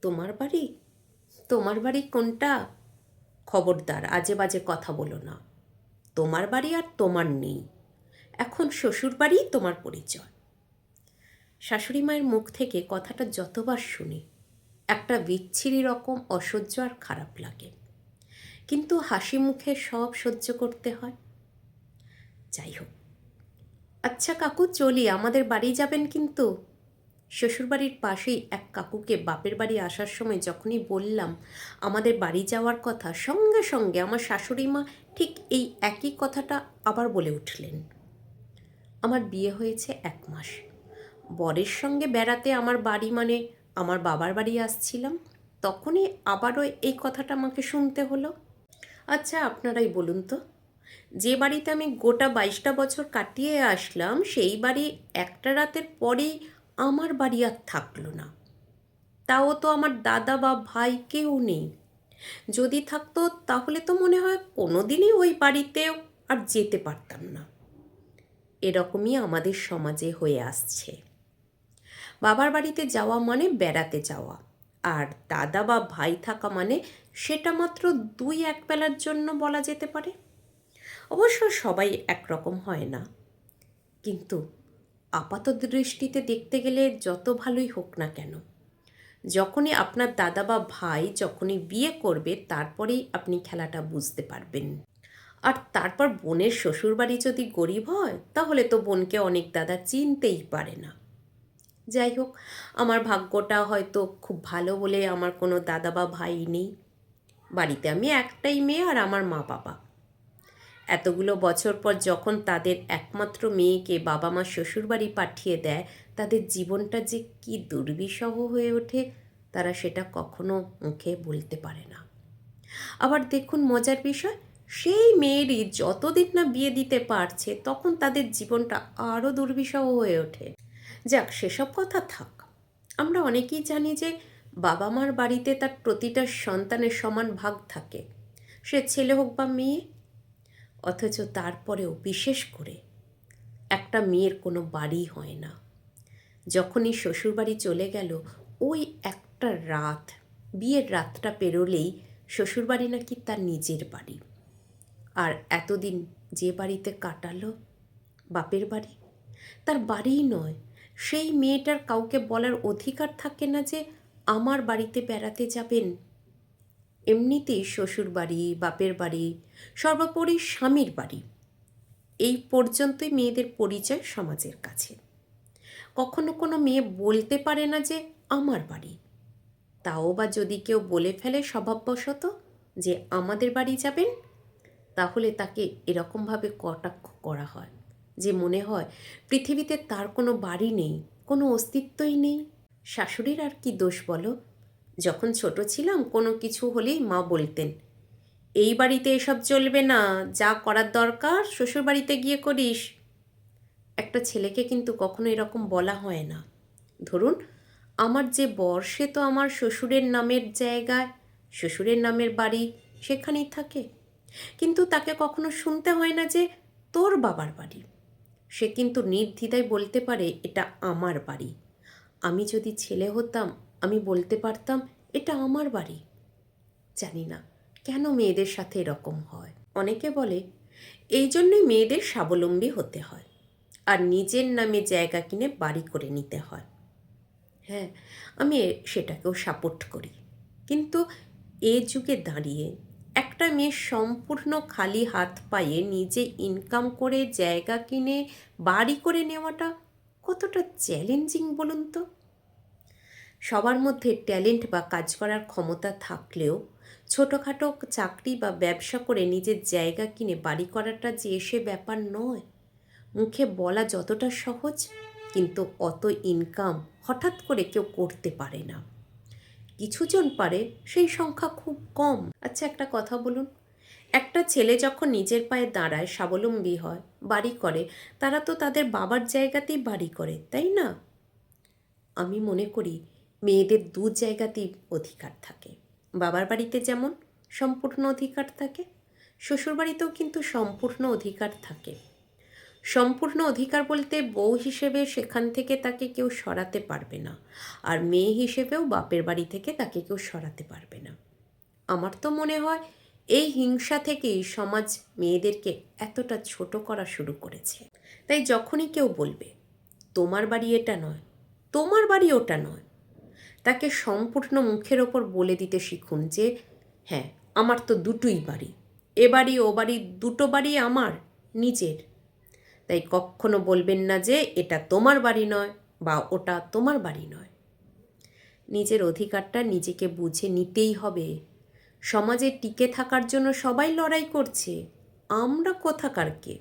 তোমার বাড়ি? তোমার বাড়ি কোনটা? খবরদার আজে বাজে কথা বলো না। তোমার বাড়ি আর তোমার নেই। এখন শ্বশুর বাড়ি তোমার পরিচয়। শাশুড়ি মায়ের মুখ থেকে কথাটা যতবার শুনি একটা বিচ্ছিরি রকম অসহ্য আর খারাপ লাগে, কিন্তু হাসি মুখে সব সহ্য করতে হয়। যাই হোক, আচ্ছা কাকু চলি, আমাদের বাড়ি যাবেন কিন্তু। শ্বশুরবাড়ির পাশেই এক কাকুকে বাপের বাড়ি আসার সময় যখনই বললাম আমাদের বাড়ি যাওয়ার কথা, সঙ্গে সঙ্গে আমার শাশুড়ি মা ঠিক এই একই কথাটা আবার বলে উঠলেন। আমার বিয়ে হয়েছে 1 মাস, বরের সঙ্গে বেড়াতে আমার বাড়ি মানে আমার বাবার বাড়ি আসছিলাম, তখনই আবারও এই কথাটা আমাকে শুনতে হলো। আচ্ছা আপনারাই বলুন তো, যে বাড়িতে আমি গোটা 22টা বছর কাটিয়ে আসলাম সেই বাড়ি একটা রাতের পরেই আমার বাড়ি আর থাকলো না। তাও তো আমার দাদা বা ভাই কেউ নেই। যদি থাকতো তাহলে তো মনে হয় কোনো দিনই ওই বাড়িতেও আর যেতে পারতাম না। এরকমই আমাদের সমাজে হয়ে আসছে। বাবার বাড়িতে যাওয়া মানে বেড়াতে যাওয়া, আর দাদা বা ভাই থাকা মানে সেটা মাত্র 2-1 বেলার জন্য বলা যেতে পারে। অবশ্য সবাই একরকম হয় না, কিন্তু আপাত দৃষ্টিতে দেখতে গেলে যত ভালোই হোক না কেন, যখনই আপনার দাদা বা ভাই যখনই বিয়ে করবে তারপরেই আপনি খেলাটা বুঝতে পারবেন। আর তারপর বোনের শ্বশুরবাড়ি যদি গরিব হয় তাহলে তো বোনকে অনেক দাদা চিনতেই পারে না। যাই হোক, আমার ভাগ্যটা হয়তো খুব ভালো বলে আমার কোনো দাদা বা ভাই নেই। বাড়িতে আমি একটাই মেয়ে আর আমার মা বাবা। এতগুলো বছর পর যখন তাদের একমাত্র মেয়েকে বাবা মা শ্বশুরবাড়ি পাঠিয়ে দেয়, তাদের জীবনটা যে কি দুর্বিষহ হয়ে ওঠে তারা সেটা কখনো মুখে বলতে পারে না। আবার দেখুন মজার বিষয়, সেই মেয়েরই যতদিন না বিয়ে দিতে পারছে তখন তাদের জীবনটা আরও দুর্বিষহ হয়ে ওঠে। যাক, সেসব কথা থাক। আমরা অনেকেই জানি যে বাবা মার বাড়িতে তার প্রতিটা সন্তানের সমান ভাগ থাকে, সে ছেলে হোক বা মেয়ে। অথচ তারপরেও বিশেষ করে একটা মেয়ের কোনো বাড়ি হয় না। যখনই শ্বশুরবাড়ি চলে গেল, ওই একটা রাত, বিয়ের রাতটা পেরোলেই শ্বশুরবাড়ি নাকি তার নিজের বাড়ি। আর এতদিন যে বাড়িতে কাটালো, বাপের বাড়ি, তার বাড়িই নয়। সেই মেয়েটার কাউকে বলার অধিকার থাকে না যে আমার বাড়িতে বেড়াতে যাবেন। এমনিতেই শ্বশুর বাড়ি, বাপের বাড়ি, সর্বোপরি স্বামীর বাড়ি, এই পর্যন্তই মেয়েদের পরিচয় সমাজের কাছে। কখনো কোনো মেয়ে বলতে পারে না যে আমার বাড়ি। তাও বা যদি কেউ বলে ফেলে স্বভাববশত যে আমাদের বাড়ি যাবেন, তাহলে তাকে এরকমভাবে কটাক্ষ করা হয় যে মনে হয় পৃথিবীতে তার কোনো বাড়ি নেই, কোনো অস্তিত্বই নেই। শাশুড়ির আর কি দোষ বলো? যখন ছোট ছিলাম কোনো কিছু হলেই মা বলতেন, এই বাড়িতে এসব চলবে না, যা করার দরকার শ্বশুর বাড়িতে গিয়ে করিস। একটা ছেলেকে কিন্তু কখনো এরকম বলা হয় না। ধরুন আমার যে বর, সে তো আমার শ্বশুরের নামের জায়গায়, শ্বশুরের নামের বাড়ি সেখানেই থাকে, কিন্তু তাকে কখনো শুনতে হয় না যে তোর বাবার বাড়ি। সে কিন্তু নির্দ্বিধায় বলতে পারে এটা আমার বাড়ি। আমি যদি ছেলে হতাম আমি বলতে পারতাম এটা আমার বাড়ি। জানি না কেন মেয়েদের সাথে এরকম হয়। অনেকে বলে এই জন্যই মেয়েদের স্বাবলম্বী হতে হয় আর নিজের নামে জায়গা কিনে বাড়ি করে নিতে হয়। হ্যাঁ, আমি সেটাকেও সাপোর্ট করি, কিন্তু এ যুগে দাঁড়িয়ে একটা মেয়ে সম্পূর্ণ খালি হাত পায়ে নিজে ইনকাম করে জায়গা কিনে বাড়ি করে নেওয়াটা কতটা চ্যালেঞ্জিং বলুন তো। সবার মধ্যে ট্যালেন্ট বা কাজ করার ক্ষমতা থাকলেও ছোটোখাটো চাকরি বা ব্যবসা করে নিজের জায়গা কিনে বাড়ি করাটা যে সে ব্যাপার নয়। মুখে বলা যতটা সহজ, কিন্তু অত ইনকাম হঠাৎ করে কেউ করতে পারে না। কিছুজন পারে, সেই সংখ্যা খুব কম। আচ্ছা একটা কথা বলুন, একটা ছেলে যখন নিজের পায়ে দাঁড়ায়, স্বাবলম্বী হয়, বাড়ি করে, তারা তো তাদের বাবার জায়গাতেই বাড়ি করে, তাই না? আমি মনে করি মেয়েদের দু জায়গাতেই অধিকার থাকে। বাবার বাড়িতে যেমন সম্পূর্ণ অধিকার থাকে, শ্বশুরবাড়িতেও কিন্তু সম্পূর্ণ অধিকার থাকে। সম্পূর্ণ অধিকার বলতে বউ হিসেবে সেখান থেকে তাকে কেউ সরাতে পারবে না, আর মেয়ে হিসেবেও বাপের বাড়ি থেকে তাকে কেউ সরাতে পারবে না। আমার তো মনে হয় এই হিংসা থেকেই সমাজ মেয়েদেরকে এতটা ছোট করা শুরু করেছে। তাই যখনই কেউ বলবে তোমার বাড়ি এটা নয়, তোমার বাড়ি ওটা নয়, তাকে সম্পূর্ণ মুখের ওপর বলে দিতে শিখুন যে হ্যাঁ, আমার তো দুটোই বাড়ি, এ বাড়ি ও বাড়ি, দুটো বাড়ি আমার নিজের। তাই কখনো বলবেন না যে এটা তোমার বাড়ি নয় বা ওটা তোমার বাড়ি নয়। নিজের অধিকারটা নিজেকে বুঝে নিতেই হবে। সমাজে টিকে থাকার জন্য সবাই লড়াই করছে, আমরা কোথাকার কে?